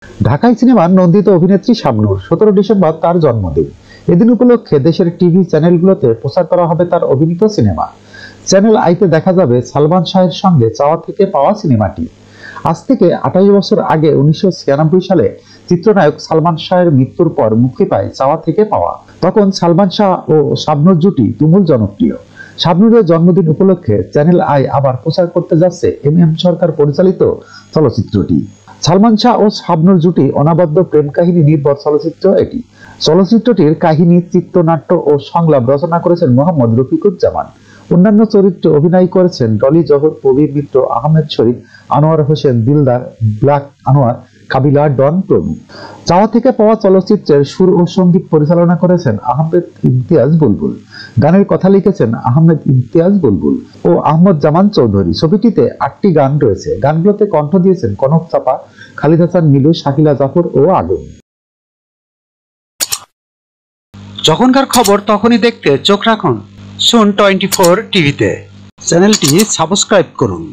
ঢাকাই সিনেমার নন্দিত অভিনেত্রী শাবনূর 17 ডিসেম্বর তার জন্মদিন। এদিন উপলক্ষে দেশের টিভি চ্যানেলগুলোতে প্রচার করা হবে তার অভিনীত সিনেমা। চ্যানেল আইতে দেখা যাবে সালমান শাহের সঙ্গে চাওয়া থেকে পাওয়া সিনেমাটি। আজ থেকে 28 বছর আগে 1996 সালে চিত্রনায়ক সালমান শাহের মৃত্যুর পর মুক্তি পায় চাওয়া থেকে পাওয়া। তখন সালমান শাহ ও শাবনূর জুটি তুমুল জনপ্রিয়। শাবনূরের জন্মদিন উপলক্ষে চ্যানেল আই আবার প্রচার করতে যাচ্ছে এম সরকার পরিচালিত চলচ্চিত্রটি। সালমান শাহ ও শাবনূর জুটি অনবদ্য প্রেম কাহিনী নির্ভর চলচ্চিত্র এটি। চলচ্চিত্রটির কাহিনী, চিত্রনাট্য ও সংলাপ রচনা করেছেন মোহাম্মদ রফিকুজ্জামান। অন্যান্য চরিত্রে অভিনয় করেছেন ডলি জহর, প্রবীর মিত্র, আহমেদ শরীফ, আনোয়ার হোসেন দিলদার, ব্ল্যাক আনোয়ার, কাবিলা, ডন প্রমুখ। চাওয়া থেকে পাওয়া চলচ্চিত্রের সুর ও সঙ্গীত পরিচালনা করেছেন আহমেদ ইমতিয়াজ বুলবুল। গানের কথা লিখেছেন আহমেদ ইমতিয়াজ বুলবুল ও আহমদ জামান চৌধুরী। ছবিটিতে 8টি গান রয়েছে। গানগুলোতে কণ্ঠ দিয়েছেন কনক চাপা, খালিদ হাসান মিলু, শাকিলা জাফর ও আগুন। যখনকার খবর তখনই দেখতে চোখ রাখুন সুন 24 টিভিতে। চ্যানেলটি সাবস্ক্রাইব করুন।